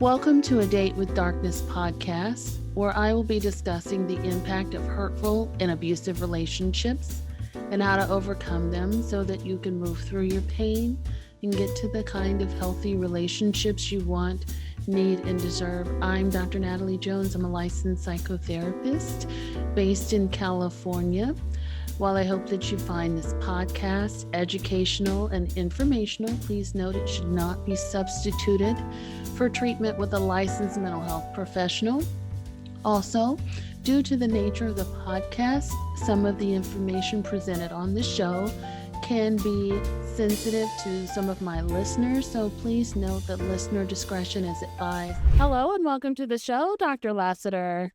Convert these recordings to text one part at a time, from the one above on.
Welcome to A Date with Darkness podcast, where I will be discussing the impact of hurtful and abusive relationships and how to overcome them so that you can move through your pain and get to the kind of healthy relationships you want, need, and deserve. I'm Dr. Natalie Jones. I'm a licensed psychotherapist based in California. While I hope that you find this podcast educational and informational, please note it should not be substituted for treatment with a licensed mental health professional. Also, due to the nature of the podcast, some of the information presented on the show can be sensitive to some of my listeners, so please note that listener discretion is advised. Hello and welcome to the show, Dr. Lassiter.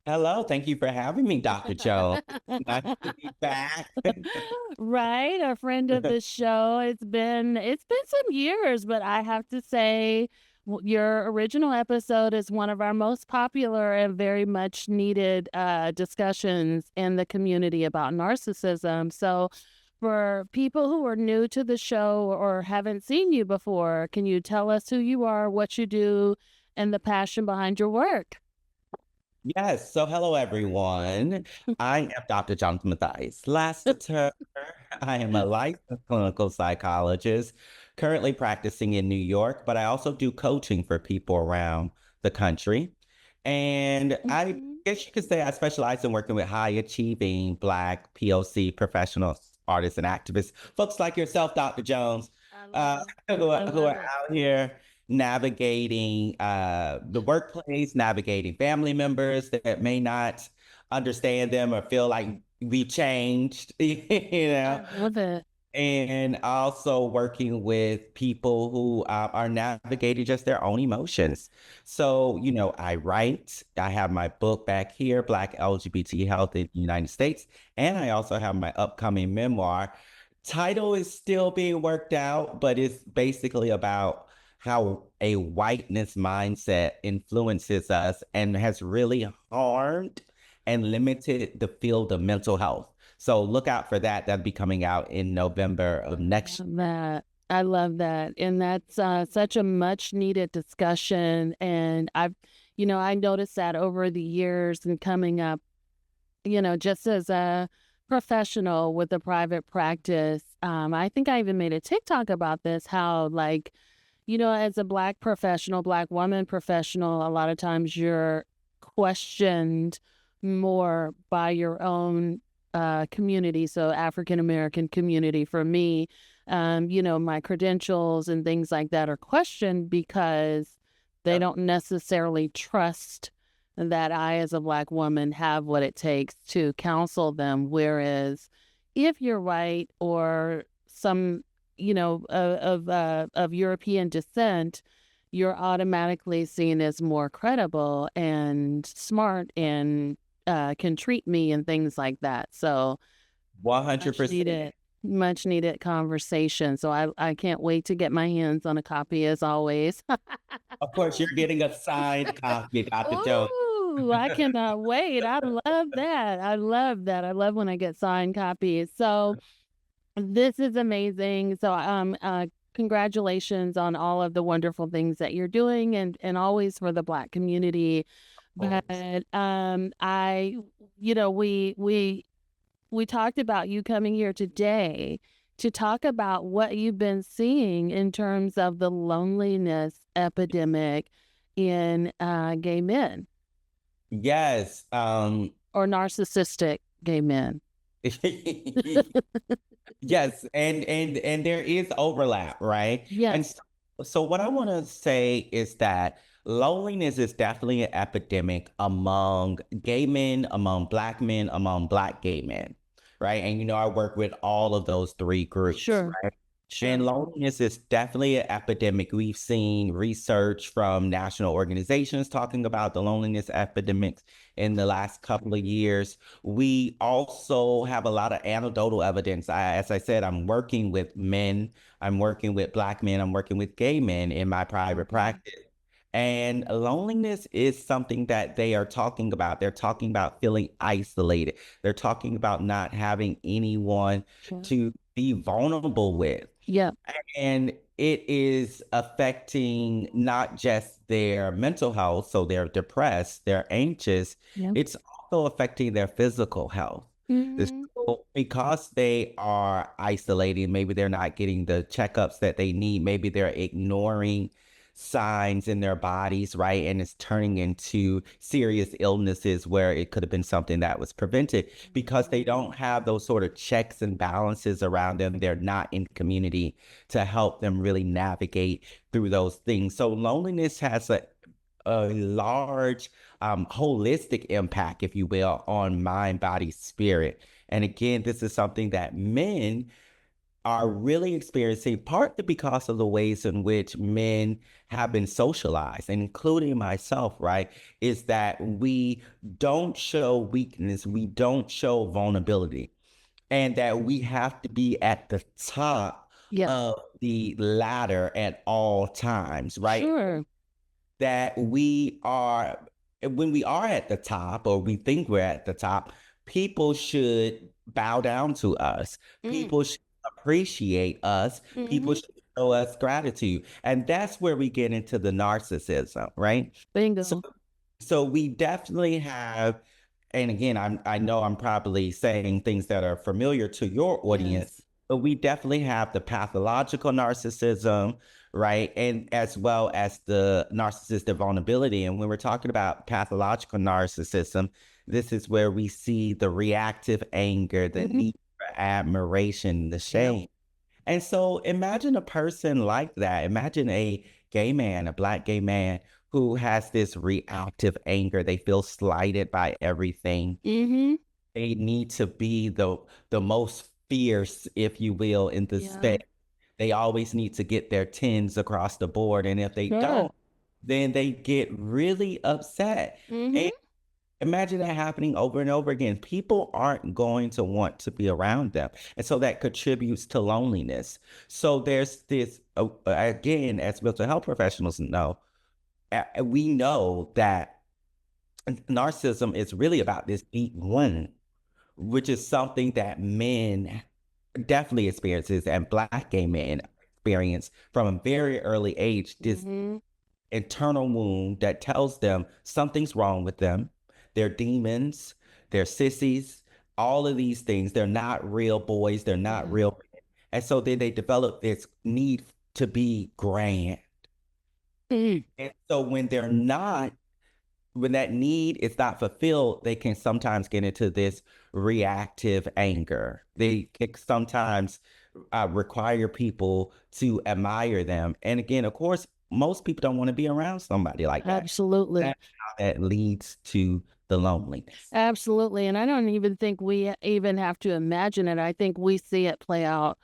Hello, thank you for having me, Dr. Jones. Nice to be back. Right, a friend of the show. It's been some years, but I have to say your original episode is one of our most popular and very much needed discussions in the community about narcissism. So for people who are new to the show or haven't seen you before, can you tell us who you are, what you do, and the passion behind your work? Yes, so hello, everyone. I am Dr. Jonathan Mathias Lassiter. I am a licensed clinical psychologist, currently practicing in New York, but I also do coaching for people around the country. And I guess you could say I specialize in working with high-achieving Black POC professionals, artists, and activists, folks like yourself, Dr. Jones, who are out here navigating the workplace, navigating family members that may not understand them or feel like we've changed, I love it. and also working with people who are navigating just their own emotions. So, I write, I have my book back here, Black LGBT Health in the United States, and I also have my upcoming memoir. Title is still being worked out, but it's basically about how a whiteness mindset influences us and has really harmed and limited the field of mental health. So look out for that. That'll be coming out in November of next year. I love that. And that's such a much needed discussion. And I noticed that over the years and coming up, just as a professional with a private practice, I think I even made a TikTok about this, how as a Black professional, Black woman professional, a lot of times you're questioned more by your own community. So African-American community for me, my credentials and things like that are questioned because they don't necessarily trust that I, as a Black woman, have what it takes to counsel them. Whereas if you're white or some of European descent, you're automatically seen as more credible and smart and can treat me and things like that. So 100%. much needed conversation. So I can't wait to get my hands on a copy as always. Of course, you're getting a signed copy, Dr. Jones. Ooh, I cannot wait. I love that. I love that. I love when I get signed copies. So this is amazing. So congratulations on all of the wonderful things that you're doing and always for the Black community. But we talked about you coming here today to talk about what you've been seeing in terms of the loneliness epidemic in gay men. Yes. Or narcissistic gay men. Yes, and there is overlap, right? Yes. And so what I want to say is that loneliness is definitely an epidemic among gay men, among Black men, among Black gay men, right? And I work with all of those three groups, Sure. right? And loneliness is definitely an epidemic. We've seen research from national organizations talking about the loneliness epidemics in the last couple of years. We also have a lot of anecdotal evidence. As I said, I'm working with men, I'm working with Black men, I'm working with gay men in my private practice. And loneliness is something that they are talking about. They're talking about feeling isolated. They're talking about not having anyone to be vulnerable with. Yeah. And it is affecting not just their mental health, so they're depressed, they're anxious, Yep. it's also affecting their physical health. Mhm. So because they are isolating, maybe they're not getting the checkups that they need, maybe they're ignoring signs in their bodies, right? And it's turning into serious illnesses where it could have been something that was prevented because they don't have those sort of checks and balances around them. They're not in community to help them really navigate through those things. So loneliness has a large holistic impact, if you will, on mind, body, spirit. And again, this is something that men are really experiencing, partly because of the ways in which men have been socialized, and including myself, right? Is that we don't show weakness, we don't show vulnerability, and that we have to be at the top Yeah. of the ladder at all times, right? Sure. That we are, when we are at the top or we think we're at the top, people should bow down to us. Mm. People should appreciate us. People Mhm. should show us gratitude. And that's where we get into the narcissism, right? So Bingo. so we definitely have, and again, I know I'm probably saying things that are familiar to your audience, Yes. but we definitely have the pathological narcissism, right? And as well as the narcissistic vulnerability. And when we're talking about pathological narcissism, this is where we see the reactive anger, the Mhm. need for admiration, the Yep. shame. And so imagine a person like that. Imagine a gay man, a Black gay man who has this reactive anger. They feel slighted by everything. Mhm. They need to be the most fierce, if you will, in the Yeah. space. They always need to get their tens across the board. And if they Sure. don't, then they get really upset. Mhm. And imagine that happening over and over again. People aren't going to want to be around them. And so that contributes to loneliness. So there's this, again, as mental health professionals know, we know that narcissism is really about this deep wound, which is something that men definitely experiences and Black gay men experience from a very early age. This Mhm. internal wound that tells them something's wrong with them. They're demons, they're sissies, all of these things. They're not real boys, they're not Yeah. real men. And so then they develop this need to be grand. Mm. And so when that need is not fulfilled, they can sometimes get into this reactive anger. They can sometimes require people to admire them. And again, of course, most people don't want to be around somebody like that. Absolutely. That's how that leads to the loneliness. Absolutely. And I don't even think we even have to imagine it. I think we see it play out,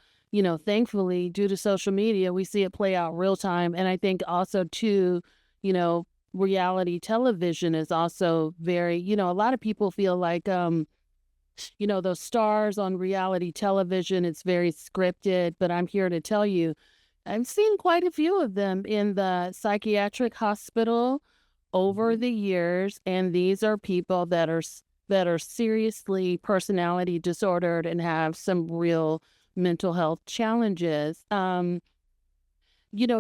thankfully, due to social media, we see it play out real time. And I think also, too, you know, reality television is also very, a lot of people feel like, those stars on reality television, it's very scripted. But I'm here to tell you, I've seen quite a few of them in the psychiatric hospital over Mhm. the years, and these are people that are seriously personality disordered and have some real mental health challenges.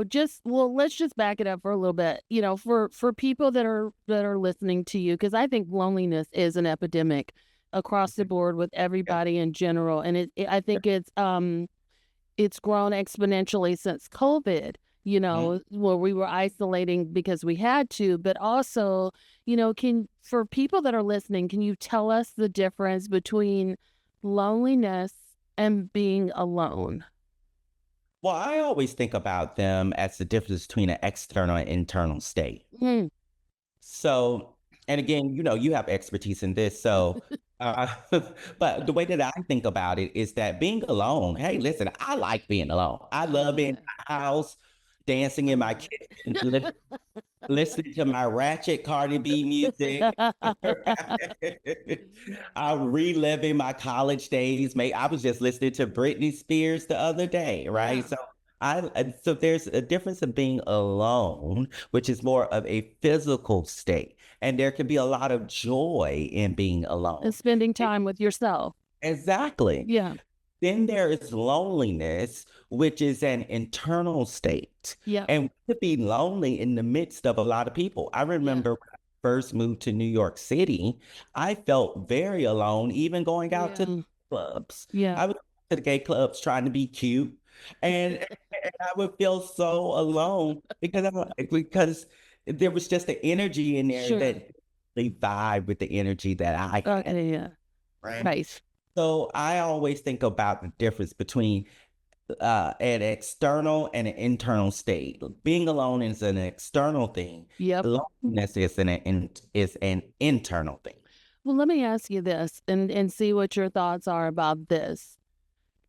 Just well, let's just back it up for a little bit. For people that are listening to you, because I think loneliness is an epidemic across the board with Yeah. everybody in general, and I think it's grown exponentially since COVID, Mhm. where we were isolating because we had to, but also, for people that are listening, can you tell us the difference between loneliness and being alone? Well, I always think about them as the difference between an external and internal state. Mm. So, and again, you have expertise in this. So, uh, but the way that I think about it is that being alone, hey, listen, I like being alone. I love being in Yeah, my house, dancing I in my love kitchen, it. listening to my ratchet Cardi B music. I'm reliving my college days. I was just listening to Britney Spears the other day, right? Yeah. So there's a difference in being alone, which is more of a physical state, and there can be a lot of joy in being And alone. spending It- time with yourself. exactly. Yeah. Then there is loneliness, which is an internal state. Yeah. And we could be lonely in the midst of a lot of people. I Yeah. remember when I first moved to New York City, I felt very alone, even going out to Yeah. clubs. Yeah. I would go to the gay clubs trying to be cute. And I would feel so alone because there was just an energy in there Sure. that they vibe with the energy that I had. Okay. Yeah. Right. Right. So I always think about the difference between an external and an internal state. Being alone is an external thing. Yep. Loneliness is an internal thing. Well, let me ask you this and see what your thoughts are about this.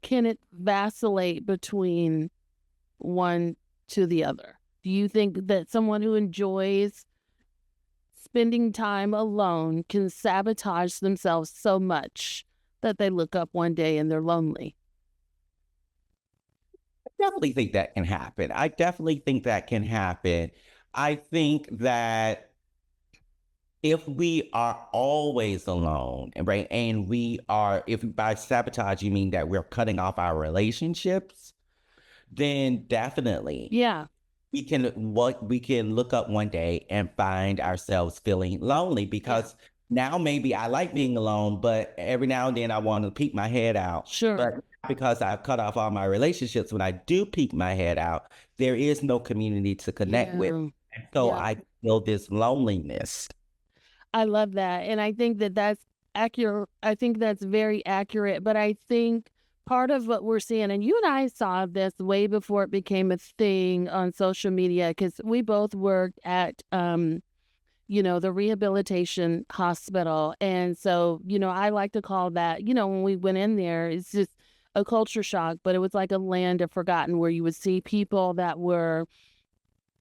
Can it vacillate between one to the other? Do you think that someone who enjoys spending time alone can sabotage themselves so much that they look up one day and they're lonely? Definitely think that can happen. I definitely think that can happen. I think that if we are always alone, right, and if by sabotage you mean that we're cutting off our relationships, then definitely Yeah. we can look up one day and find ourselves feeling lonely Yeah. because now maybe I like being alone, but every now and then I want to peek my head out. Sure. But because I've cut off all my relationships, when I do peek my head out, there is no community to connect with. Yeah. And so Yeah. I feel this loneliness. I love that. And I think that that's accurate. I think that's very accurate. But I think part of what we're seeing, and you and I saw this way before it became a thing on social media, because we both worked at, the rehabilitation hospital. And so, I like to call that, when we went in there, it's just a culture shock, but it was like a land of forgotten where you would see people that were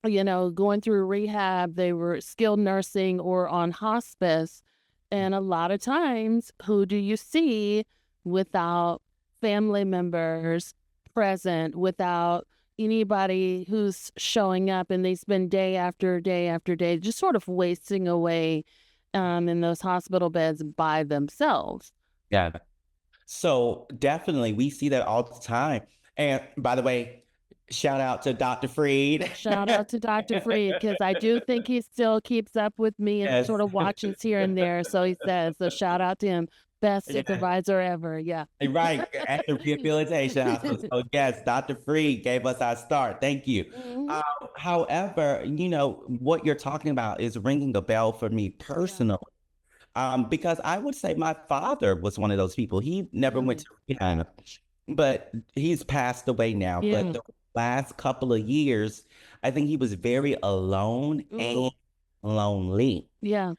going through rehab, they were skilled nursing or on hospice. And a lot of times, who do you see without family members present, without anybody who's showing up, and they spend day after day after day just sort of wasting away in those hospital beds by themselves. Yeah. So definitely we see that all the time. And by the way, shout out to Dr. Freed. Shout out to Dr. Freed, because I do think he still keeps up with me and Yes. sort of watches here and there. So he says, so shout out to him. Best Yeah. supervisor ever. Yeah. Right. At the rehabilitation hospital. So yes, Dr. Freed gave us our start. Thank you. Mhm. Um, However, what you're talking about is ringing a bell for me Yeah. personally. Because I would say my father was one of those people. He never went Really. to rehab, but he's passed away now. But Yeah. the last couple of years, I think he was very alone Mhm. and lonely, Yeah.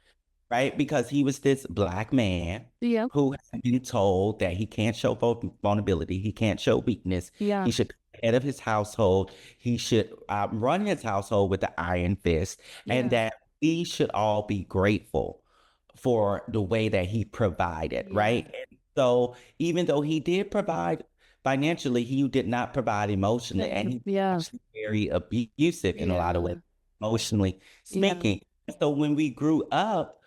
right? Because he was this Black man Yeah. who had been told that he can't show vulnerability, he can't show weakness, Yeah. he should be the head of his household, he should run his household with the iron fist, and Yeah. that we should all be grateful for the way that he provided, Yeah. right? And so even though he did provide financially, he did not provide emotionally, and he was Yeah. actually very abusive in a lot of ways, Yeah. emotionally Yeah. speaking. So when we grew up,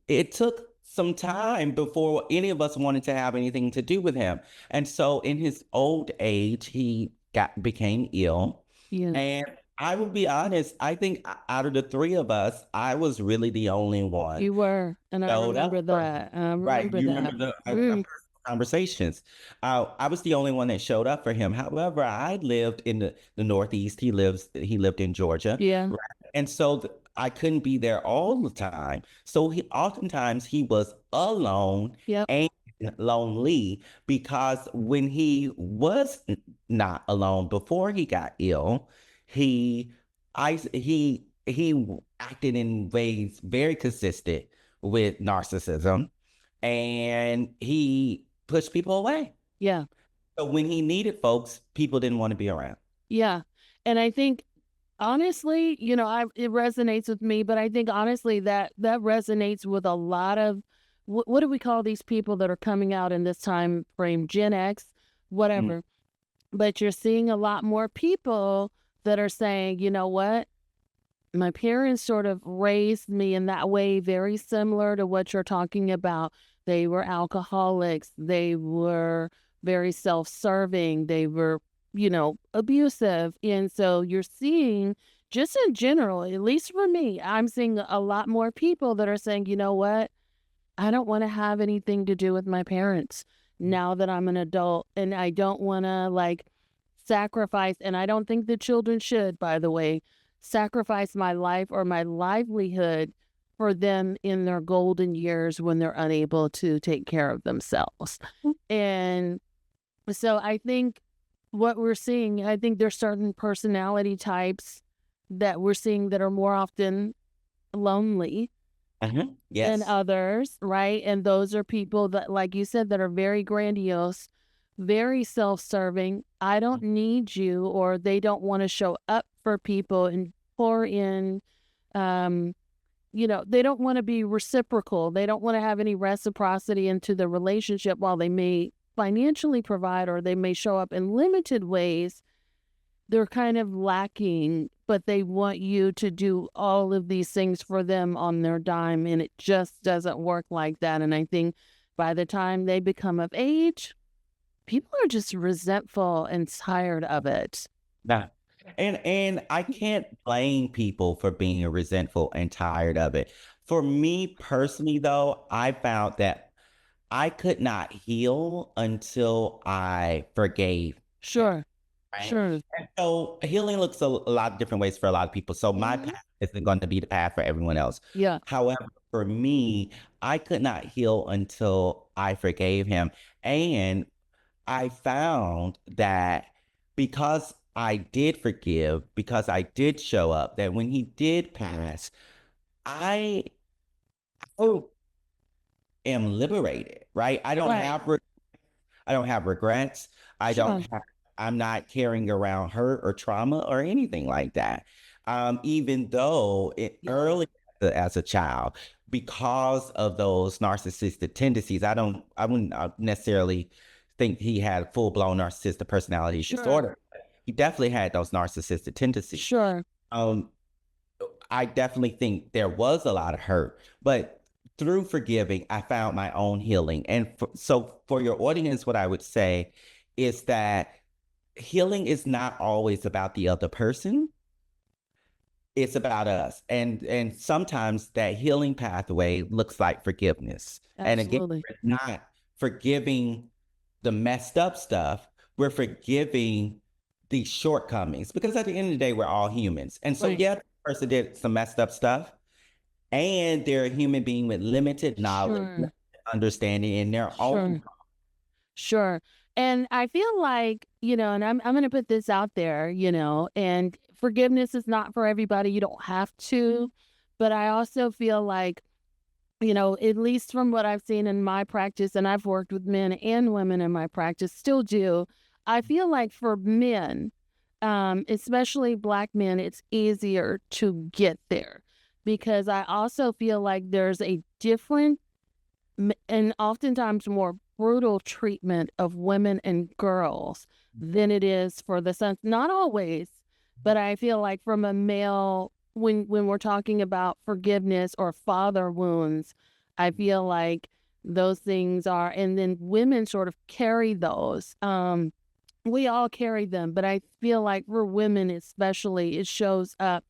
it took some time before any of us wanted to have anything to do with him. And so in his old age, he became ill. Yeah. And I will be honest, I think out of the three of us, I was really the only one You were. And I showed remember up for him. that. I Right. remember You that. remember our Mm. personal conversations. I was the only one that showed up for him. However, I lived in the Northeast. He lived in Georgia. Yeah. Right? And so I couldn't be there all the time. So oftentimes he was alone Yep. and lonely because when he was not alone before he got ill, he he acted in ways very consistent with narcissism, and he pushed people away. Yeah. So when he needed folks, people didn't want to be around. Yeah. And I think honestly, it resonates with me, but I think honestly that resonates with a lot of what do we call these people that are coming out in this time frame, Gen X, Mm. whatever. But you're seeing a lot more people that are saying, you know what? My parents sort of raised me in that way, very similar to what you're talking about. They were alcoholics. They were very self-serving. They were, abusive. And so you're seeing, just in general, at least for me, I'm seeing a lot more people that are saying, you know what? I don't want to have anything to do with my parents now that I'm an adult, and I don't want to sacrifice, and I don't think the children should, by the way, sacrifice my life or my livelihood for them in their golden years when they're unable to take care of themselves. And so I think what we're seeing, I think there's certain personality types that we're seeing that are more often lonely than Yes. others, right? And those are people that, like you said, that are very grandiose, very self-serving. I don't need you, or they don't want to show up for people and pour in, they don't want to be reciprocal. They don't want to have any reciprocity into the relationship while they may financially provide, or they may show up in limited ways. They're kind of lacking, but they want you to do all of these things for them on their dime, and it just doesn't work like that. And I think by the time they become of age, people are just resentful and tired of it. Yeah. And I can't blame people for being resentful and tired of it. For me personally, though, I found that I could not heal until I forgave him, Sure, right? sure. And so healing looks a lot of different ways for a lot of people. So my Mhm. path isn't going to be the path for everyone else. Yeah, However, for me, I could not heal until I forgave him. And I found that because I did forgive, because I did show up, that when he did pass, I oh, am liberated, right? right. I don't have regrets. I don't Sure. have, I'm not carrying around hurt or trauma or anything like that. Even though Yeah. early as a child, because of those narcissistic tendencies, I wouldn't necessarily think he had full blown narcissistic personality Sure. disorder. He definitely had those narcissistic tendencies. Sure. Um, I definitely think there was a lot of hurt, but through forgiving, I found my own healing. And so, for your audience, what I would say is that healing is not always about the other person. It's about us. And sometimes that healing pathway looks like forgiveness. And again, Absolutely. we're not forgiving the messed up stuff. We're forgiving the shortcomings because at the end of the day, we're all humans. And so, Right. yeah, the person did some messed up stuff, and they're a human being with limited knowledge, Sure. understanding in their own. Sure. Sure. And I feel like, and I'm going to put this out there, and forgiveness is not for everybody. You don't have to, but I also feel like, at least from what I've seen in my practice, and I've worked with men and women in my practice, still do. I feel like for men, especially Black men, it's easier to get there, because I also feel like there's a different and oftentimes more brutal treatment of women and girls than it is for the sons. Not always, but I feel like from a male, when we're talking about forgiveness or father wounds, I feel like those things are, and then women sort of carry those. We all carry them, but I feel like for women especially, it shows up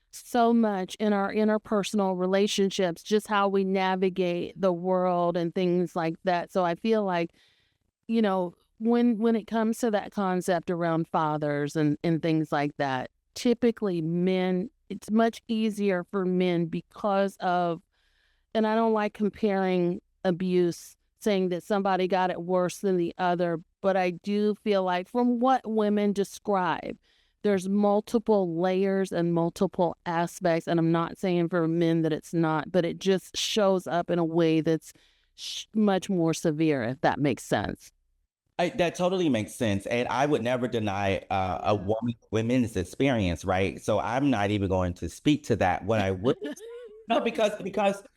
so much in our interpersonal relationships, just how we navigate the world and things like that. So I feel like, when it comes to that concept around fathers and things like that, typically men, it's much easier for men because of, and I don't like comparing abuse, saying that somebody got it worse than the other, but I do feel like from what women describe, there's multiple layers and multiple aspects. And I'm not saying for men that it's not, but it just shows up in a way that's much more severe, if that makes sense. That totally makes sense, and I would never deny a Yeah. women's experience, right? So I'm not even going to speak to that. What I would no, because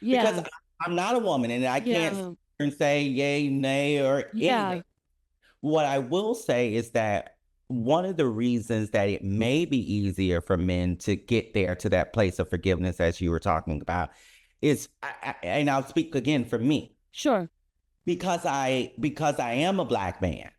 Yeah. I'm not a woman, and I can't sit Yeah. here and say yay, nay, or anything. Yeah. What I will say is that one of the reasons that it may be easier for men to get there to that place of forgiveness, as you were talking about, is, and I'll speak again for me, Sure. because I am a Black man.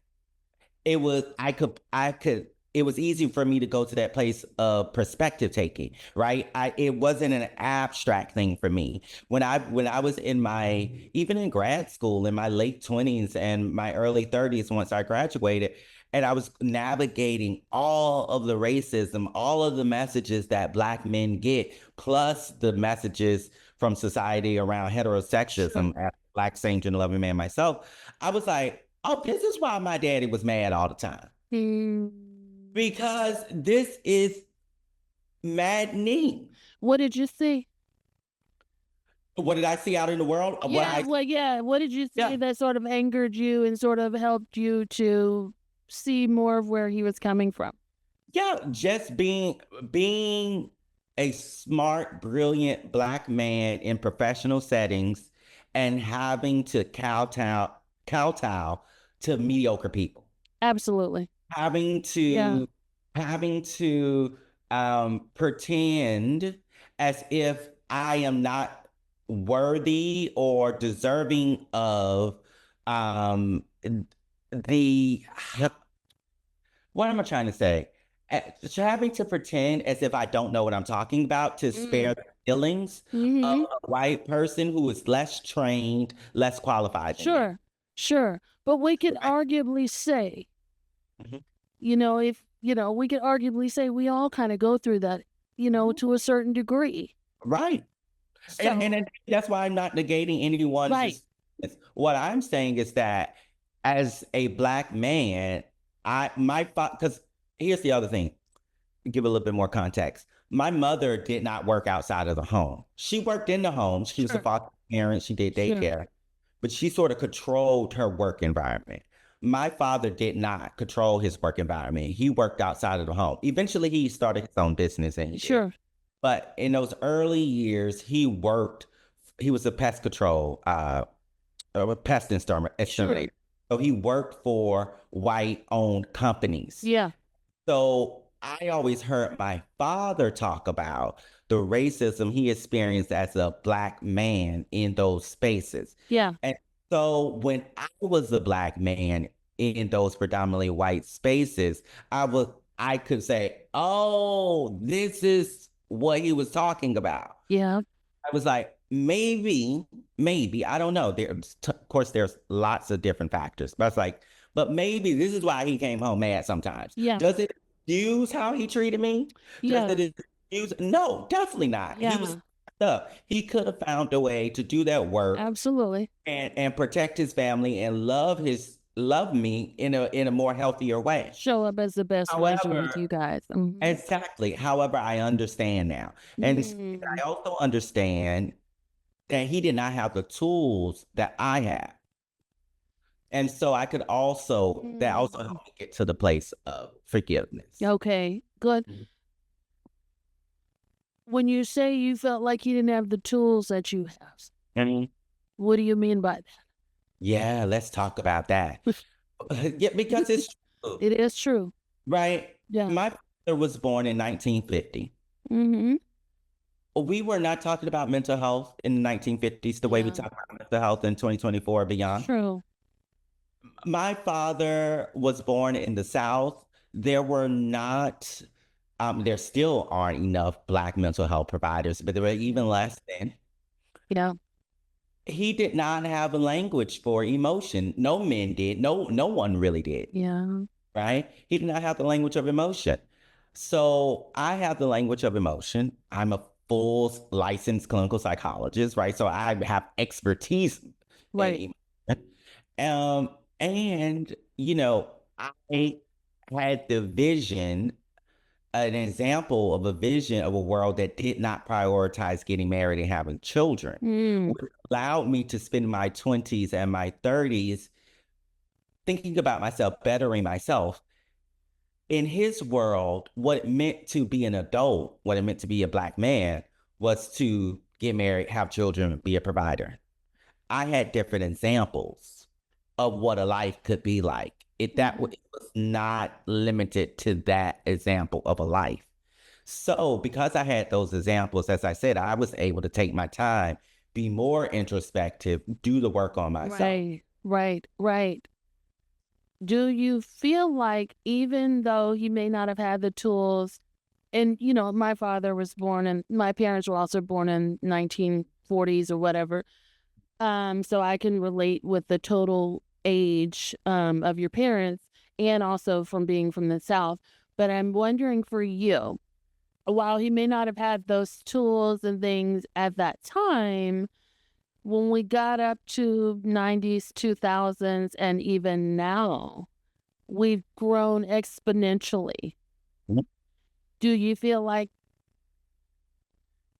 it was easy for me to go to that place of perspective taking, right? It wasn't an abstract thing for me. When I was even in grad school in my late 20s and my early 30s, once I graduated, and I was navigating all of the racism, all of the messages that Black men get, plus the messages from society around heterosexism, Sure. as a Black same gender loving man myself, I was like, oh, this is why my daddy was mad all the time. Mm. Because this is maddening. What did you see? What did I see out in the world? Yeah. What did you see Yeah, that sort of angered you and sort of helped you to see more of where he was coming from? yeah, just being a smart, brilliant Black man in professional settings and having to kowtow to mediocre people. Absolutely. having Yeah. to having to pretend as if I am not worthy or deserving of the what am I trying to say? Having to pretend as if I don't know what I'm talking about to spare Mm. the feelings of Hmm. a white person who is less trained, less qualified than me. Sure. Sure. But we could Right. arguably say, Mhm. if, we could arguably say we all kind of go through that, Mhm. to a certain degree. Right. And So, that's why I'm not negating anyone's right. experience. What I'm saying is that as a Black man, because here's the other thing, give a little bit more context. My mother did not work outside of the home. She worked in the home. She was a Sure. foster parent. She did Sure. daycare, but she sort of controlled her work environment. My father did not control his work environment. He worked outside of the home. Eventually, he started his own business and he did. Sure. But in those early years, he was a a pest Sure. exterminator. So he worked for white owned companies. Yeah. So I always heard my father talk about the racism he experienced as a Black man in those spaces. Yeah. And so when I was a Black man in those predominantly white spaces, I could say, oh, this is what he was talking about. Yeah. I was like, maybe, I don't know. Of course, there's lots of different factors, but I was like, but maybe this is why he came home mad sometimes. Yeah. Does it excuse how he treated me? Does Yeah. it excuse? No, definitely not. He was Yeah. up. He could have found a way to do that work Absolutely. and protect his family and love me in a more healthier way. Show up as the best version with However, you guys. Mhm. exactly. However, I understand now. And Mm. I also understand that he did not have the tools that I have. And so that also Mm. helped me get to the place of forgiveness. Okay. Good. Mhm. When you say you felt like you didn't have the tools that you have, Mhm. what do you mean by Yeah, let's talk about that. Yeah, because that? it's true, It is true. right? Yeah. My father was born in 1950. Mm-hmm. We were not talking about mental health in the 1950s the way we Yeah. talk about mental health in 2024 or beyond. True. My father was born in the South. There were not, there still aren't enough Black mental health providers, but there were even Mm. less then. Yeah. He did not have a language for emotion. No men did. No one really did, Yeah. right? He did not have the language of emotion. So I have the language of emotion. I'm a full licensed clinical psychologist, right? So I have expertise in Right. emotion. And I had the vision, an example of a vision of a world that did not prioritize getting married and having children, Mm. which allowed me to spend my 20s and my 30s thinking about myself, bettering myself. In his world, what it meant to be an adult, what it meant to be a Black man, was to get married, have children, be a provider. I had different examples of what a life could be like. Mhm. It was not limited to that example of a life. So, because I had those examples, as I said, I was able to take my time, be more introspective, do the work on myself. Right. Right. Right. Do you feel like even though he may not have had the tools, and my father was born and my parents were also born in 1940s or whatever, so I can relate with the total age of your parents and also from being from the South. But I'm wondering for you, while he may not have had those tools and things at that time, when we got up to 90s, 2000s, and even now, we've grown exponentially. Mhm. Do you feel like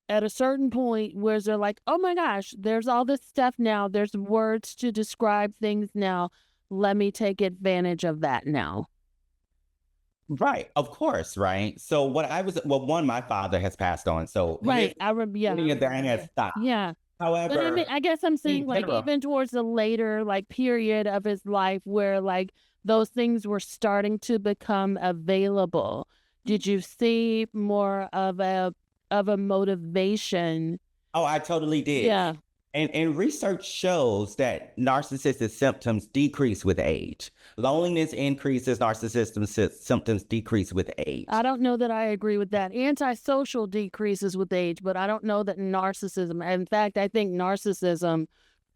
at a certain point where they're like, oh my gosh, there's all this stuff now, there's words to describe things now, let me take advantage of that now? Right, of course, right? So well, one, my father has passed on, so his Right. Yeah, I any of that remember has that. stopped. Yeah. But I mean, However, I guess I'm saying in like general, even towards the later like period of his life where like those things were starting to become available, did you see more of a motivation? oh, I totally did. Yeah. And research shows that narcissistic symptoms decrease with age. Loneliness increases, symptoms decrease with I age. don't know that I agree with that. Antisocial decreases with age, but I don't know that narcissism. In fact, I think narcissism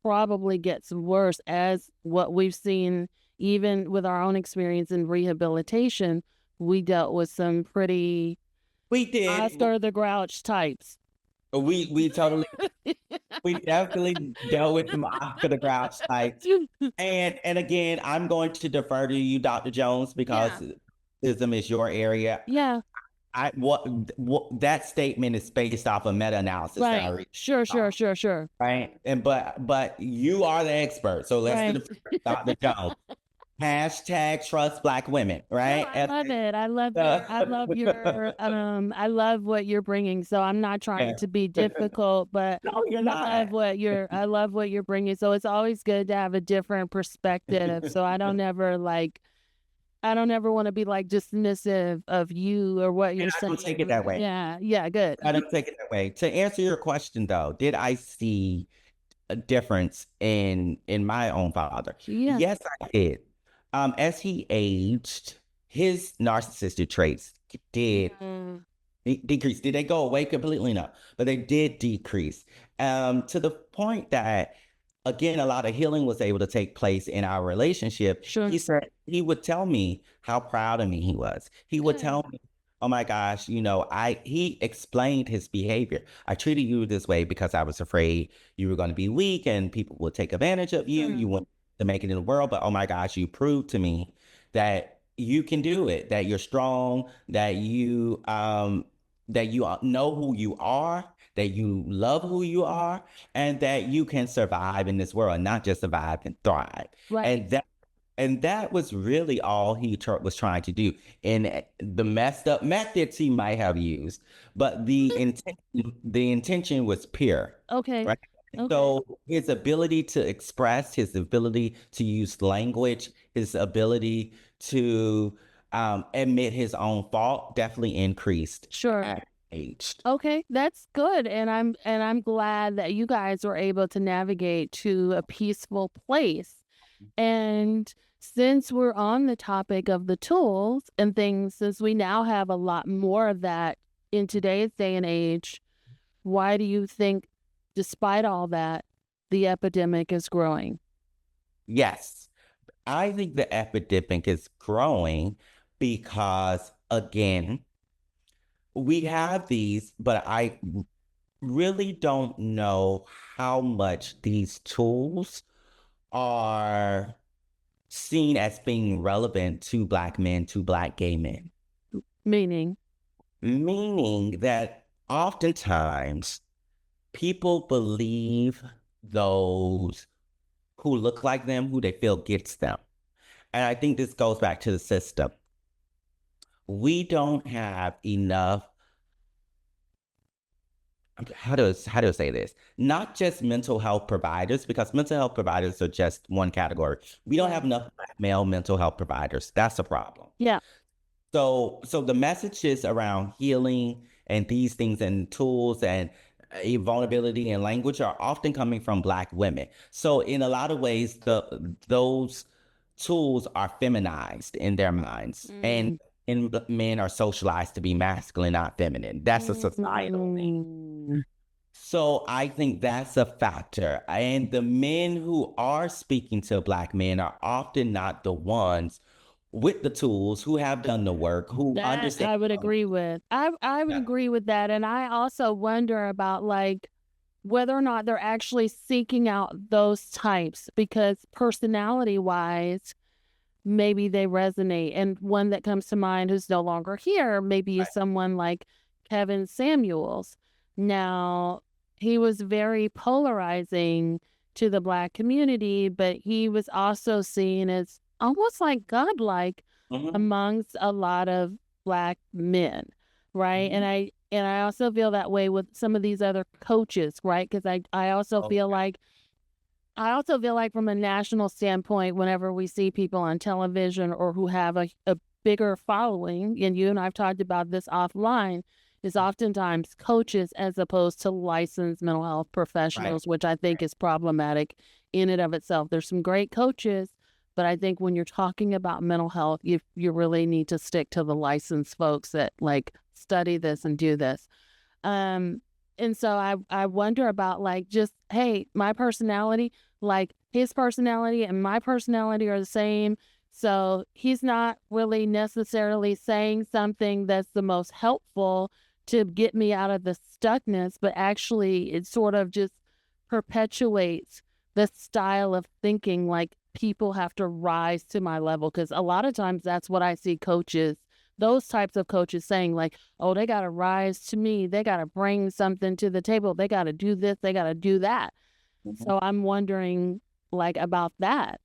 probably gets worse as what we've seen, even with our own experience in rehabilitation. We dealt with some pretty We did. Oscar the Grouch types. We totally, we definitely dealt with them after the grouch types. And again, I'm going to defer to you, Dr. Jones, Yeah. because ism is your area. Yeah. What that statement is based off a meta-analysis that I Right. read. Sure, sure, sure, sure. Right. And but you are the expert. So let's do Right. the first, Dr. Jones. Hashtag trust Black women, No, right? I And, love it. I love what you're bringing. So I'm not trying yeah. to be difficult, but No, you're not. I love what you're bringing. So it's always good to have a different perspective. So I don't ever want to be like dismissive of you or what And you're I don't take it saying. that way. Yeah. Yeah. Good. I don't take it that way. To answer your question though, did I see a difference in my own father? Yeah. Yes, I did. As he aged, his narcissistic traits did Mm, decrease. Did they go away completely? No, but they did decrease. To the point that, again, a lot of healing was able to take place in our relationship. sure. He said he would tell me how proud of me he was. He would Good. tell me, "Oh my gosh, he explained his behavior. I treated you this way because I was afraid you were going to be weak and people would take advantage of you. Sure. You want to make it in the world, but oh my gosh, you proved to me that you can do it, that you're strong, that you know who you are, that you love who you are, and that you can survive in this world, not just survive and thrive. Right. And that was really all he was trying to do. And the messed up methods he might have used, but the intention was pure, Okay. right? Okay. So his ability to express, his ability to use language, his ability to admit his own fault definitely increased Sure. at age. Okay, that's good. And I'm glad that you guys were able to navigate to a peaceful place. And since we're on the topic of the tools and things, since we now have a lot more of that in today's day and age, why do you think, despite all that, the epidemic is growing? Yes, I think the epidemic is growing because, again, we have these, but I really don't know how much these tools are seen as being relevant to Black men, to Black gay men. Meaning, Meaning that oftentimes people believe those who look like them, who they feel gets them. And I think this goes back to the system. We don't have enough. How do I say this? Not just mental health providers, because mental health providers are just one category. We don't have enough Black male mental health providers. That's a problem. yeah, So the messages around healing and these things and tools and vulnerability and language are often coming from Black women. So in a lot of ways, those tools are feminized in their minds, Mm. and men are socialized to be masculine, not feminine. That's a societal thing. Mm. So I think that's a factor. And the men who are speaking to Black men are often not the ones with the tools who have done the work, who That understand. I would agree with. I would Yeah, agree with that, and I also wonder about, like, whether or not they're actually seeking out those types because personality-wise, maybe they resonate, and one that comes to mind who's no longer here maybe is right. someone like Kevin Samuels. Now, he was very polarizing to the Black community, but he was also seen as almost like godlike Mhm, amongst a lot of Black men, right? mhm. And I also feel that way with some of these other coaches, right? Because Oh, I also feel like from a national standpoint, whenever we see people on television or who have a bigger following, and you and I've talked about this offline, is oftentimes coaches as opposed to licensed mental health right. professionals, which I think is problematic in and of itself. There's some great coaches, but I think when you're talking about mental health, you really need to stick to the licensed folks that like study this and do this. Um, and so I wonder about like just, hey, my personality, like his personality and my personality are the same. So he's not really necessarily saying something that's the most helpful to get me out of the stuckness, but actually it sort of just perpetuates the style of thinking like people have to rise to my level. Cause a lot of times that's what I see coaches, those types of coaches saying like, oh, they got to rise to me. They got to bring something to the table. They got to do this. They got to do that. Mhm. So I'm wondering like about that.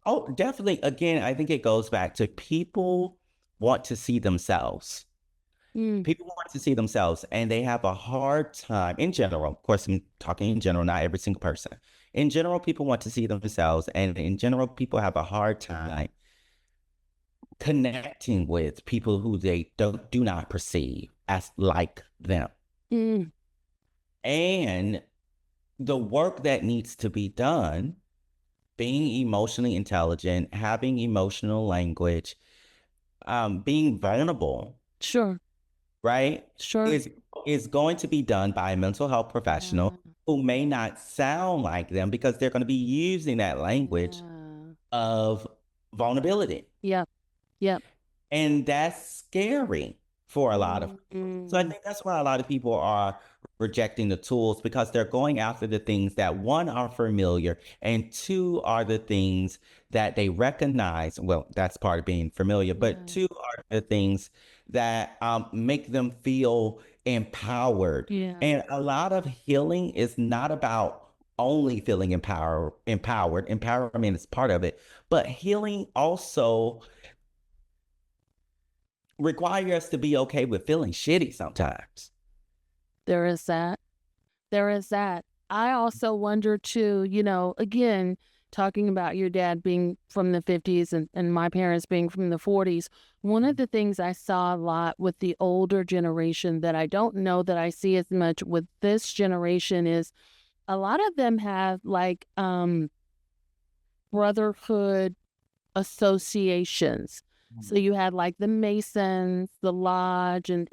Oh, definitely. Again, I think it goes back to people want to see themselves. Mm, People want to see themselves, and they have a hard time in general. Of course, I'm talking in general, not every single person. In general, people want to see themselves, and in general, people have a hard time connecting with people who they do not perceive as like them. mm, And the work that needs to be done, being emotionally intelligent, having emotional language, being vulnerable, sure, right, sure. is is going to be done by a mental health professional Yeah, who may not sound like them because they're going to be using that language yeah. of vulnerability. Yep, yep. And that's scary for a lot of Mm, people. So I mm, think that's why a lot of people are rejecting the tools because they're going after the things that one are familiar and two are the things that they recognize. Well, that's part of being familiar, but yeah, two are the things that make them feel empowered. yeah, And a lot of healing is not about only feeling empowered. Empowerment is part of it, but healing also require us to be okay with feeling shitty sometimes. there is that. There is that. I also wonder too, again, talking about your dad being from the 50s and my parents being from the 40s, one of the things I saw a lot with the older generation that I don't know that I see as much with this generation is a lot of them have like brotherhood associations. So you had like the Masons, the Lodge, and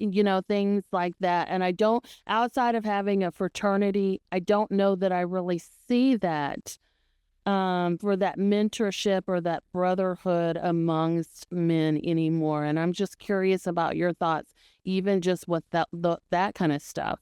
things like that. And I don't, outside of having a fraternity, I don't know that I really see that for that mentorship or that brotherhood amongst men anymore. And I'm just curious about your thoughts, even just with that kind of stuff.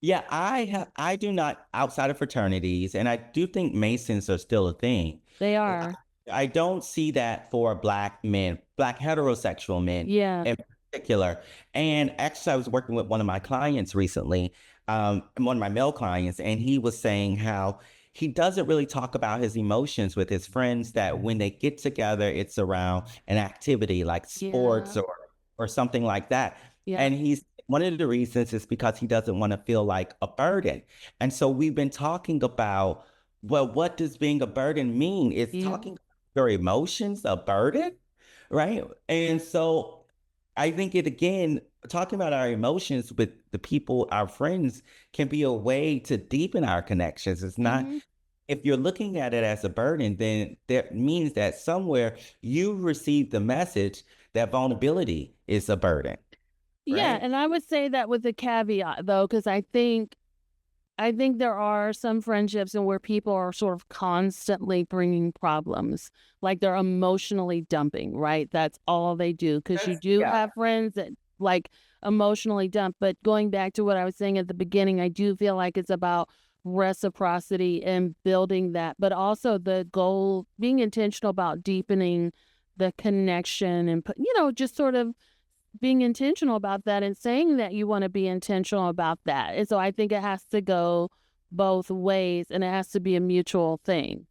Yeah, I do not outside of fraternities, and I do think Masons are still a thing. They I, are. I don't see that for Black men, Black heterosexual men Yeah. in particular. And actually, I was working with one of my clients recently, one of my male clients, and he was saying how he doesn't really talk about his emotions with his friends, that when they get together, it's around an activity like sports Yeah. or something like that. Yeah. And he's one of the reasons is because he doesn't want to feel like a burden. And so we've been talking about, well, what does being a burden mean? Is Yeah. talking your emotions a burden? Right. And so I think it again, talking about our emotions with the people, our friends, can be a way to deepen our connections. It's not Hmm. if you're looking at it as a burden, then that means that somewhere you received the message that vulnerability is a burden, Yeah, right? and I would say that with a caveat though, because I think there are some friendships and where people are sort of constantly bringing problems, like they're emotionally dumping, right? That's all they do. Because you do Yeah. have friends that like emotionally dump. But going back to what I was saying at the beginning, I do feel like it's about reciprocity and building that, but also the goal, being intentional about deepening the connection and just sort of being intentional about that and saying that you want to be intentional about that. And so I think it has to go both ways and it has to be a mutual thing.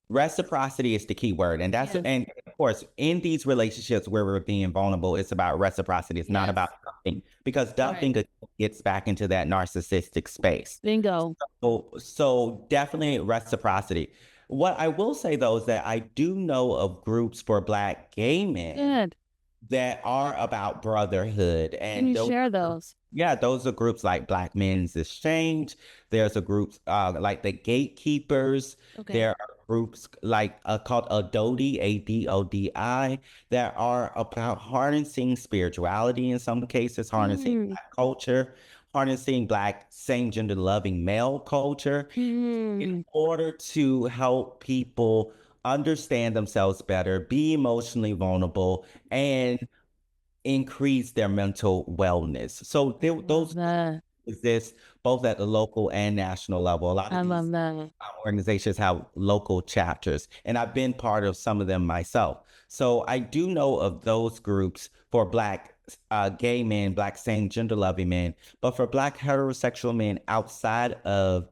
Reciprocity is the key word. And Yes. and of course, in these relationships where we're being vulnerable, it's about reciprocity. It's not Yes. about dumping because Right. dumping gets back into that narcissistic space. Bingo. So definitely reciprocity. What I will say though is that I do know of groups for Black gay men Good. that are about brotherhood. Can And you share those? those are groups like Black Men's Exchange. There's a group like the Gatekeepers. Okay. There are groups like called Adodi, ADODI, that are about harnessing spirituality in some cases, harnessing Mm. Black culture, harnessing Black same gender loving male culture in Mm. order to help people understand themselves better, be emotionally vulnerable, and increase their mental wellness. So I love those that. exist both at the local and national level. A lot I of love these that. organizations have local chapters, and I've been part of some of them myself. So I do know of those groups for Black gay men, Black same gender loving men, but for Black heterosexual men outside of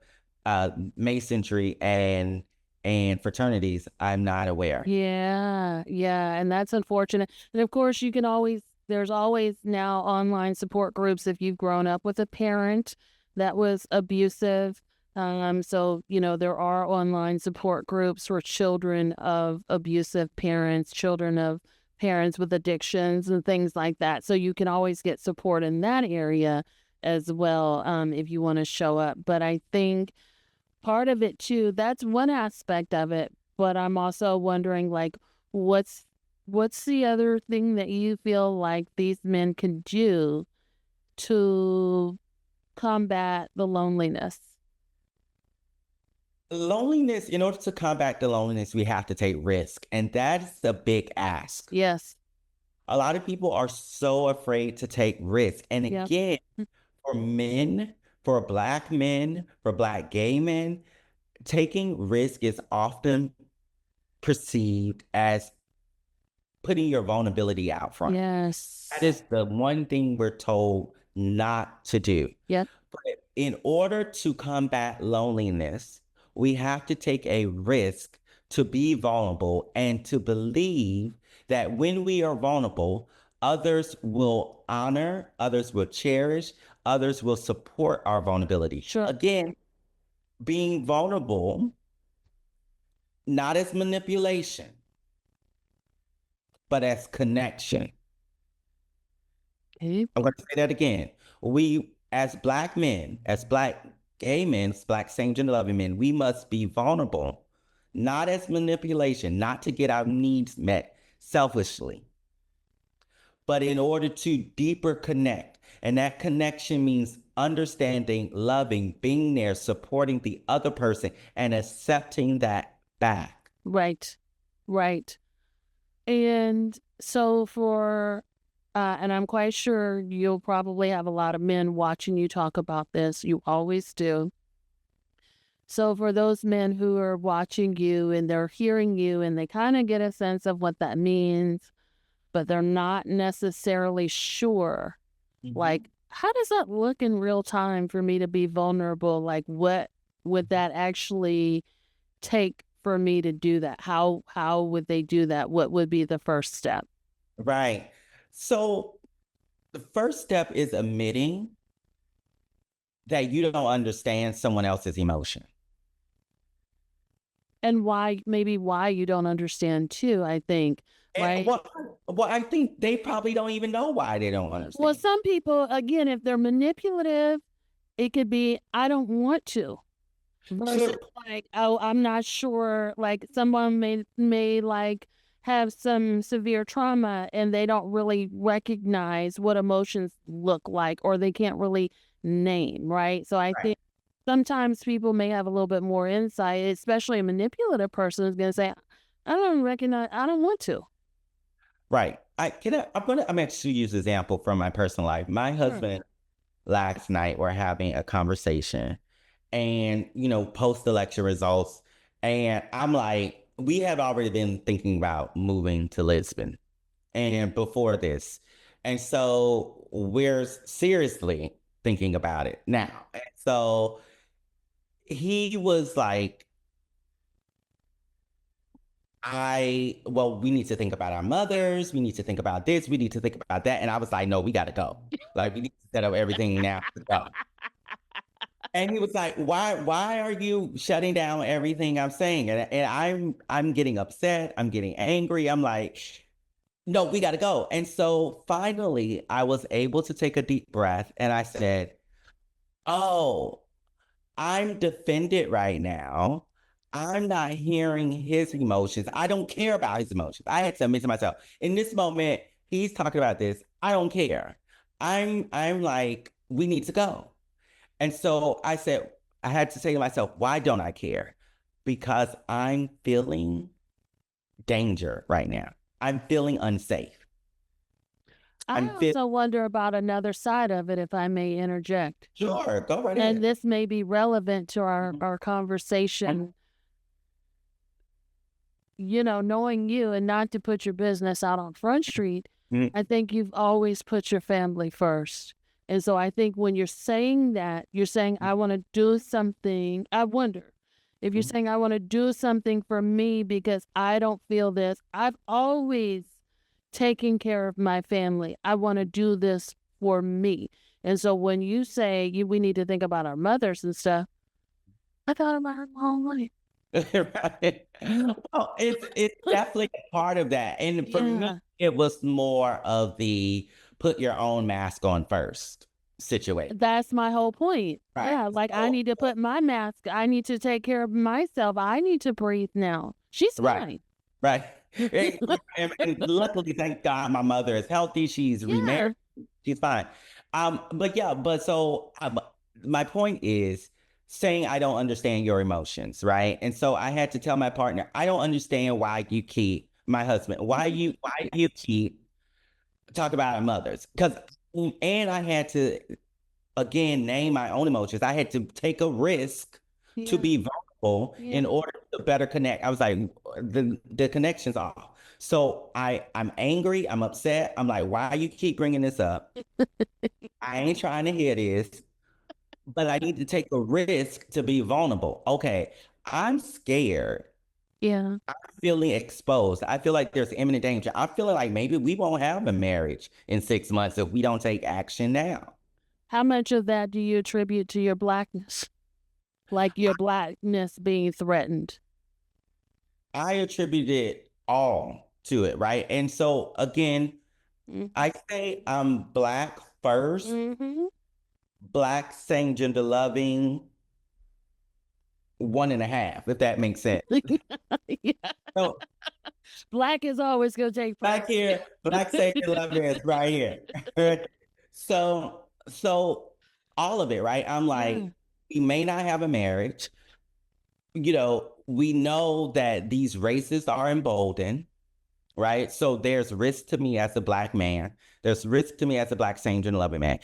masonry and fraternities, I'm not aware. Yeah, yeah, and that's unfortunate. And of course, there's always now online support groups if you've grown up with a parent that was abusive. So, there are online support groups for children of abusive parents, children of parents with addictions and things like that. So you can always get support in that area as well, if you want to show up. But I think part of it too, that's one aspect of it, but I'm also wondering like what's what's the other thing that you feel like these men can do to combat the loneliness? Loneliness, in order to combat the loneliness, we have to take risk. And that's a big ask. Yes. A lot of people are so afraid to take risk. And Yep. again, for men, for Black men, for Black gay men, taking risk is often perceived as putting your vulnerability out front. That Yes. is the one thing we're told not to do. Yep. But in order to combat loneliness, we have to take a risk to be vulnerable and to believe that when we are vulnerable, others will honor, others will cherish, others will support our vulnerability. Sure. Again, being vulnerable, not as manipulation, but as connection. Okay. I'm going to say that again. We, as Black men, as Black gay men, Black same gender loving men, we must be vulnerable, not as manipulation, not to get our needs met selfishly, but in order to deeper connect. And that connection means understanding, loving, being there, supporting the other person, and accepting that back. Right. Right. And so and I'm quite sure you'll probably have a lot of men watching you talk about this. You always do. So for those men who are watching you and they're hearing you and they kind of get a sense of what that means, but they're not necessarily sure, Mhm. like, how does that look in real time for me to be vulnerable? Like, what would that actually take for me to do that? How would they do that? What would be the first step? Right. So the first step is admitting that you don't understand someone else's emotion. And maybe why you don't understand too, I think, And right? I think they probably don't even know why they don't Well, understand. some people, again, if they're manipulative, it could be, I don't want to. versus like, oh, I'm not sure, like someone may like have some severe trauma and they don't really recognize what emotions look like, or they can't really name, right? So I Right. think sometimes people may have a little bit more insight, especially a manipulative person is going to say, I don't recognize, I don't want to. Right. I'm actually use an example from my personal life. My Sure. husband last night were having a conversation and, post the lecture results. And I'm like, we have already been thinking about moving to Lisbon and before this. And so we're seriously thinking about it now. And so he was like, we need to think about our mothers. We need to think about this. We need to think about that. And I was like, no, we got to go. Like, we need to set up everything now to go. And he was like, why are you shutting down everything I'm saying? And I'm getting upset. I'm getting angry. I'm like, no, we got to go. And so finally I was able to take a deep breath and I said, oh, I'm defended right now. I'm not hearing his emotions. I don't care about his emotions. I had to admit to myself, in this moment, he's talking about this. I don't care. I'm like, we need to go. And so I had to say to myself, why don't I care? Because I'm feeling danger right now. I'm feeling unsafe. I I'm feeling, also wonder about another side of it, if I may interject. sure, go right And ahead. this may be relevant to Mhm. our conversation. You know, knowing you, and not to put your business out on Front Street, Mhm. I think you've always put your family first. And so I think when you're saying that, you're saying, I want to do something. I wonder if you're Mhm. saying, I want to do something for me because I don't feel this. I've always taken care of my family. I want to do this for me. And so when you say we need to think about our mothers and stuff, I thought about her long life. Right. Well, it's definitely a part of that. And for me, Yeah. it was more of the put your own mask on first situation. That's my whole point. Right. Yeah, like, I So, need to put my mask, I need to take care of myself, I need to breathe now. She's right. fine. Right. And luckily, thank God, my mother is healthy. She's Yeah. remarried. She's fine. But yeah, my point is saying I don't understand your emotions, right? And so I had to tell my partner, I don't understand why you keep my husband, why you keep talk about our mothers. And I had to again name my own emotions. I had to take a risk to Yeah. be vulnerable Yeah. in order to better connect. I was like, the connection's off. So I'm angry. I'm upset. I'm like, why you keep bringing this up? I ain't trying to hear this, but I need to take a risk to be vulnerable. Okay, I'm scared. Yeah. I'm feeling exposed. I feel like there's imminent danger. I'm feeling like maybe we won't have a marriage in 6 months if we don't take action now. How much of that do you attribute to your Blackness? Like, your Blackness being threatened? I attribute it all to it, right? And so again, Mhm. I say I'm Black first, Mhm. Black, same gender loving, 1.5, if that makes sense. Yeah. So Black is always gonna take Black first. here, Black same gender loving is right here. So all of it, right? I'm Yeah. like, we may not have a marriage. We know that these races are emboldened, right? So there's risk to me as a Black man. There's risk to me as a Black same gender loving man.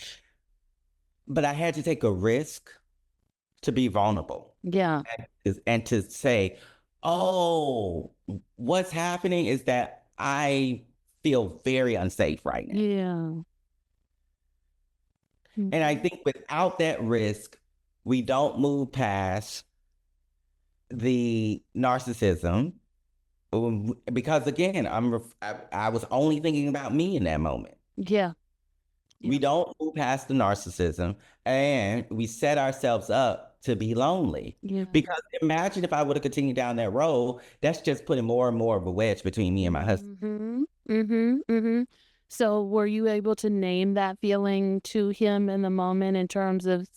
But I had to take a risk to be vulnerable Yeah. and to say, oh, what's happening is that I feel very unsafe right now. Yeah. And I Mhm. think without that risk, we don't move past the narcissism. Because again, I was only thinking about me in that moment. Yeah. We Yeah. don't move past the narcissism and we set ourselves up to be lonely. Yeah. Because imagine if I would have continued down that road, that's just putting more and more of a wedge between me and my husband. Mhm. Mhm. Mhm. So were you able to name that feeling to him in the moment in terms of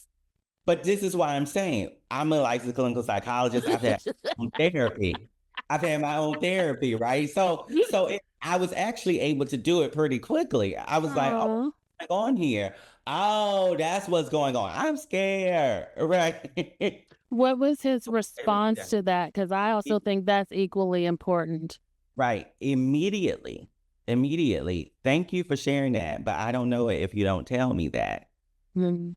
But this is why I'm saying I'm a licensed clinical psychologist. I've had my own therapy. I've had my own therapy, right? I was actually able to do it pretty quickly. I was like, oh, Oh, what's going on here? Oh, that's what's going on. I'm scared, right? what was his Yeah. response to that? Because I also think that's equally important. Right. Immediately. Immediately. Thank you for sharing that, but I don't know it if you don't tell me that. Mm,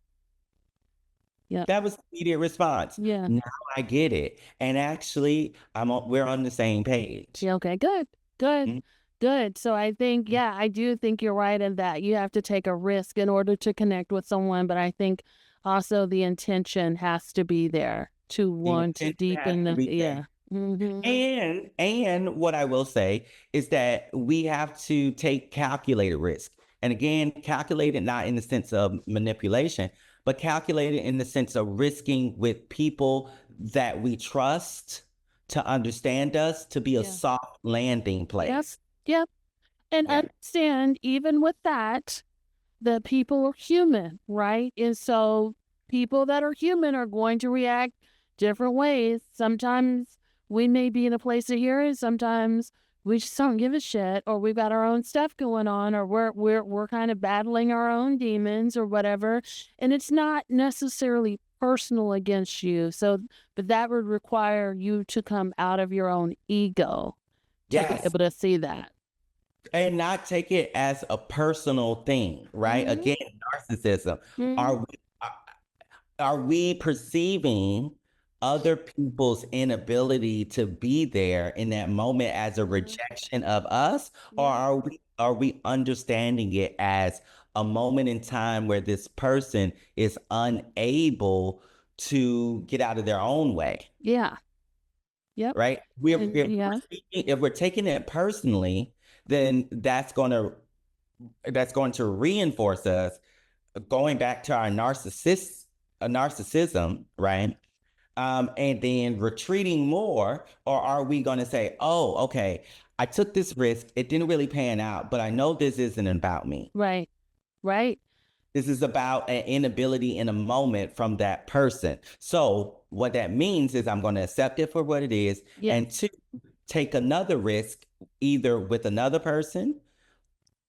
yeah, That was the immediate response. yeah, Now I get it. And actually, we're on the same page. yeah. Okay, good, good, Mhm. good. So I think, yeah, I do think you're right in that you have to take a risk in order to connect with someone. But I think also the intention has to be there to The want to intention has deepen to the, be there. yeah. Mm-hmm. And what I will say is that we have to take calculated risk. And again, calculated not in the sense of manipulation, but calculated in the sense of risking with people that we trust to understand us, to be a Yeah. soft landing Yep. place. Yep. And Yeah. understand, even with that, the people are human, right? And so people that are human are going to react different ways. Sometimes we may be in a place to hear it. Sometimes we just don't give a shit, or we've got our own stuff going on, or we're kind of battling our own demons or whatever. And it's not necessarily personal against you. So, but that would require you to come out of your own ego to be Yes. able to see that. And not take it as a personal thing, right? Mm-hmm. Again, narcissism. Mm-hmm. Are we are we perceiving other people's inability to be there in that moment as a Mm-hmm. rejection of us, or Yeah. are we understanding it as a moment in time where this person is unable to get out of their own way, Yeah. Yep. right? And yeah. If we're taking it personally, then that's going to reinforce us going back to our narcissism, right? And then retreating more, or are we going to say, oh, okay, I took this risk, it didn't really pan out, but I know this isn't about me. Right. Right. This is about an inability in a moment from that person. So what that means is I'm going to accept it for what it is, and Yes. two, take another risk either with another person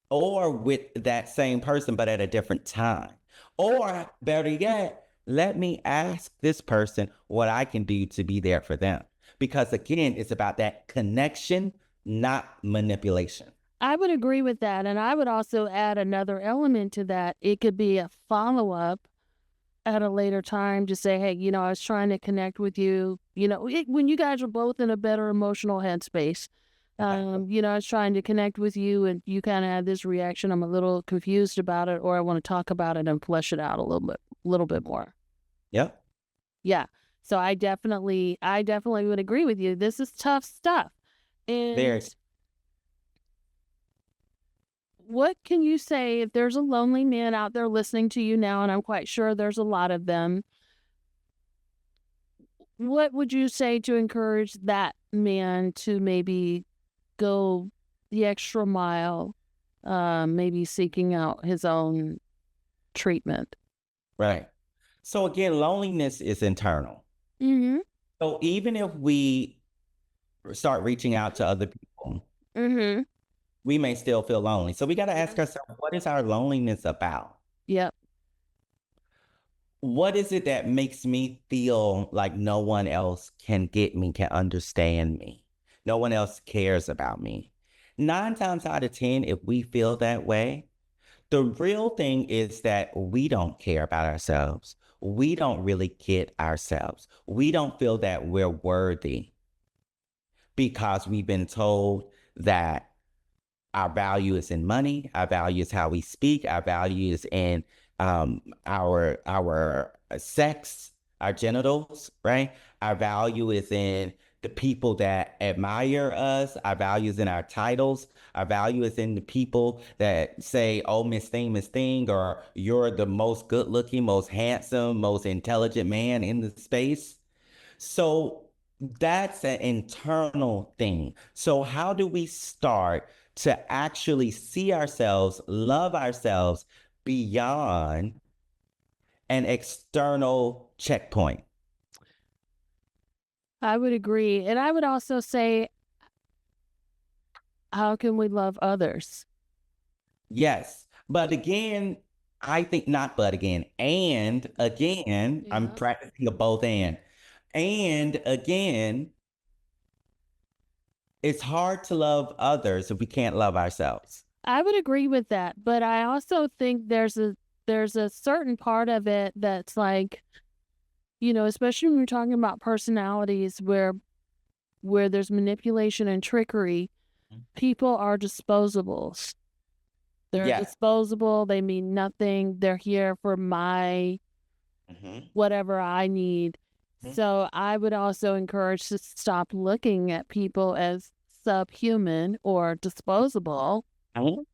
or with that same person, but at a different time. Or better yet, let me ask this person what I can do to be there for them. Because again, it's about that connection, not manipulation. I would agree with that. And I would also add another element to that. It could be a follow up at a later time to say, hey, I was trying to connect with you. When you guys are both in a better emotional headspace, Exactly. I was trying to connect with you and you kind of had this reaction. I'm a little confused about it, or I want to talk about it and flesh it out a little bit more. Yep. Yeah. So I definitely would agree with you. This is tough stuff. And Very. what can you say if there's a lonely man out there listening to you now, and I'm quite sure there's a lot of them, what would you say to encourage that man to maybe go the extra mile, maybe seeking out his own treatment? Right. So again, loneliness is internal. Mhm. So even if we start reaching out to other people, Mhm. we may still feel lonely. So we got to Yeah. ask ourselves, what is our loneliness about? Yep. What is it that makes me feel like no one else can get me, can understand me? No one else cares about me. 9 times out of 10, if we feel that way, the real thing is that we don't care about ourselves. We don't really get ourselves. We don't feel that we're worthy because we've been told that our value is in money. Our value is how we speak. Our value is in our sex, our genitals, right? Our value is in the people that admire us. Our value is in our titles. Our value is in the people that say, "Oh, Miss Thing," or "You're the most good-looking, most handsome, most intelligent man in the space." So that's an internal thing. So, how do we start to actually see ourselves, love ourselves beyond an external checkpoint. I would agree. And I would also say, how can we love others? Yes. But again, I think not but again. And again, I'm Yeah. practicing a both and. And again, it's hard to love others if we can't love ourselves. I would agree with that, but I also think there's a certain part of it that's like, especially when you're talking about personalities where there's manipulation and trickery, people are disposables. They're Yes. disposable, they mean nothing. They're here for my Mhm. whatever I need. Mhm. So I would also encourage to stop looking at people as subhuman or disposable Mhm.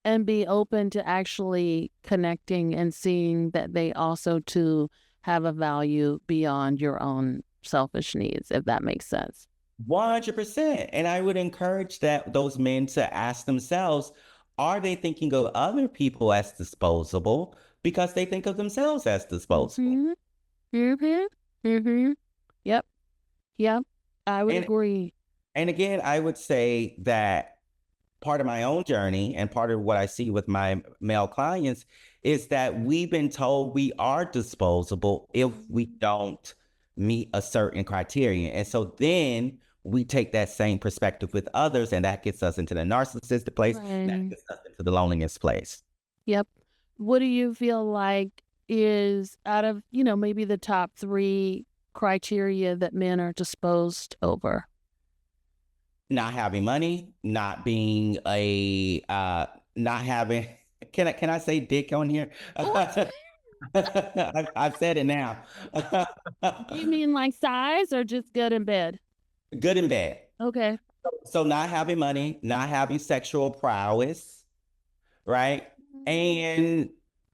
and be open to actually connecting and seeing that they also too have a value beyond your own selfish needs, if that makes sense. 100%. And I would encourage those men to ask themselves, are they thinking of other people as disposable because they think of themselves as disposable? Mhm. Mhm. Mhm. Yep. Yep. I would And agree. and again, I would say that part of my own journey and part of what I see with my male clients is that we've been told we are disposable if we don't meet a certain criteria. And so then we take that same perspective with others, and that gets us into the narcissistic place, and that Right. gets us into the loneliness place. Yep. What do you feel like is out of, maybe the top 3 criteria that men are disposed over? Not having money, not being a not having can I say dick on here? I've said it now. You mean like size or just good in bed? Good and bad. Okay. So not having money, not having sexual prowess, right? And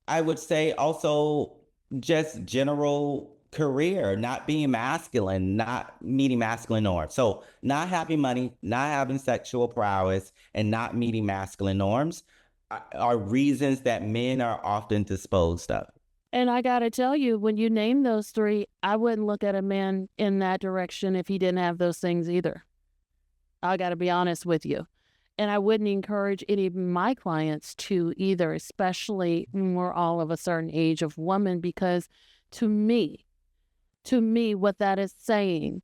I would say also just general career, not being masculine, not meeting masculine norms. So not having money, not having sexual prowess, and not meeting masculine norms are reasons that men are often disposed of. And I gotta tell you, when you name those 3, I wouldn't look at a man in that direction if he didn't have those things either. I gotta be honest with you. And I wouldn't encourage any of my clients to either, especially when we're all of a certain age of woman, because to me, what that is saying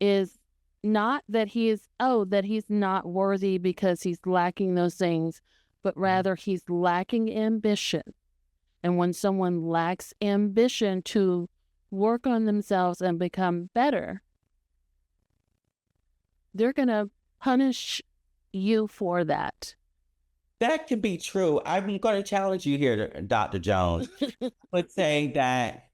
is not that that he's not worthy because he's lacking those things, but rather he's lacking ambition. And when someone lacks ambition to work on themselves and become better, they're going to punish you for that. That could be true. I'm going to challenge you here, Dr. Jones. Would say that,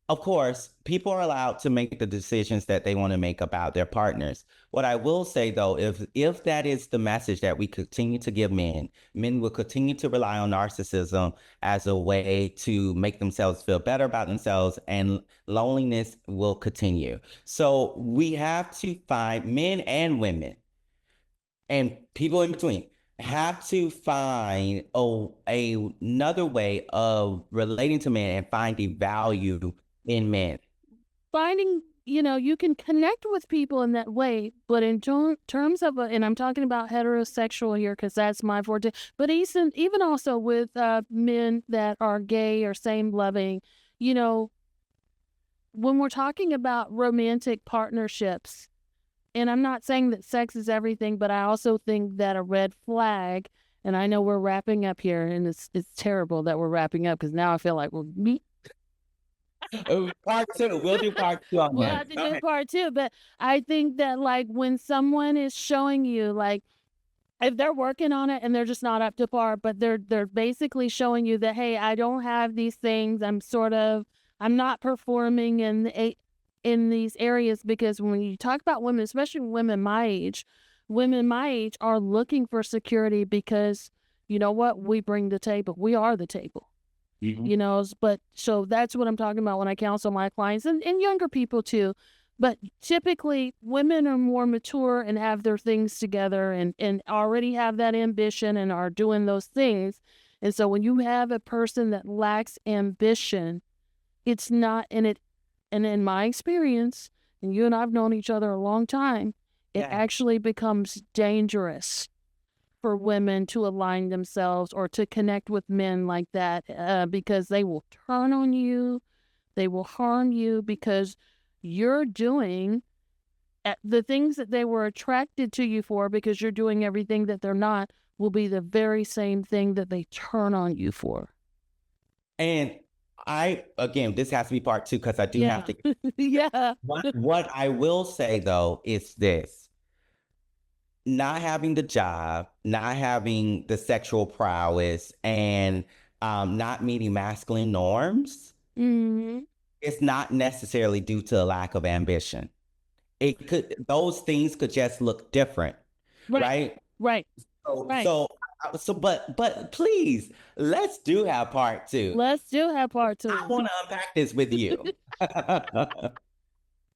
of course, people are allowed to make the decisions that they want to make about their partners. What I will say, though, if that is the message that we continue to give men, men will continue to rely on narcissism as a way to make themselves feel better about themselves, and loneliness will continue. So we have to find men and women and people in between have to find another way of relating to men and finding value in men. Finding, you can connect with people in that way, but in terms of, and I'm talking about heterosexual here because that's my forte, but even also with men that are gay or same loving, you know, when we're talking about romantic partnerships, and I'm not saying that sex is everything, but I also think that a red flag, and I know we're wrapping up here, and it's terrible that we're wrapping up because now I feel like Part two, we'll do part two on we'll this. have to do part 2. But I think that like when someone is showing you like if they're working on it and they're just not up to par, but they're basically showing you that hey, I don't have these things. I'm not performing in these areas because when you talk about women, especially women my age are looking for security because you know what we bring to the table. We are the table. Mhm. But so that's what I'm talking about when I counsel my clients and younger people too. But typically women are more mature and have their things together and already have that ambition and are doing those things. And so when you have a person that lacks ambition, it's not, and in my experience, and you and I've known each other a long time, it Yeah. actually becomes dangerous for women to align themselves or to connect with men like that, because they will turn on you, they will harm you because you're doing the things that they were attracted to you for, because you're doing everything that they're not, will be the very same thing that they turn on you for. And again, this has to be part two because I do have Yeah. to. Yeah. What I will say though is this: not having the job, not having the sexual prowess, and not meeting masculine norms, Hmm. it's not necessarily due to a lack of ambition. Those things could just look different, Right. right? Right. So, Right. so, but please, let's do have part two. Let's do have part I two. want to unpack this with you.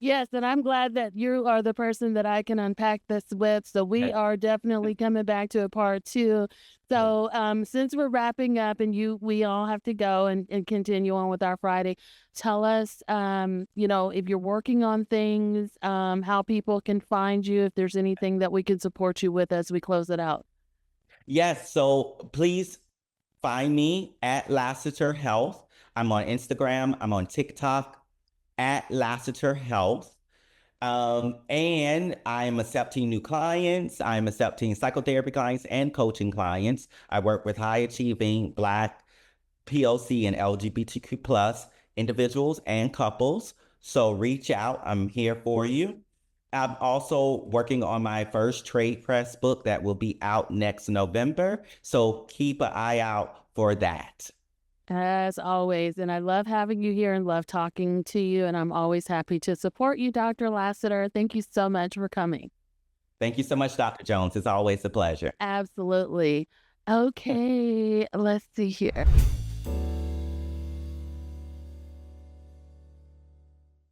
Yes, and I'm glad that you are the person that I can unpack this with. So we are definitely coming back to a part two. So since we're wrapping up and we all have to go and continue on with our Friday, tell us, if you're working on things, how people can find you, if there's anything that we can support you with as we close it out. Yes, so please find me at Lassiter Health. I'm on Instagram. I'm on TikTok at Lassiter Health. And I'm accepting new clients. I'm accepting psychotherapy clients and coaching clients. I work with high achieving Black, POC, and LGBTQ plus individuals and couples. So reach out. I'm here for you. I'm also working on my first trade press book that will be out next November. So keep an eye out for that. As always, and I love having you here and love talking to you, and I'm always happy to support you, Dr. Lassiter. Thank you so much for coming. Thank you so much, Dr. Jones. It's always a pleasure. Absolutely. Okay, let's see here.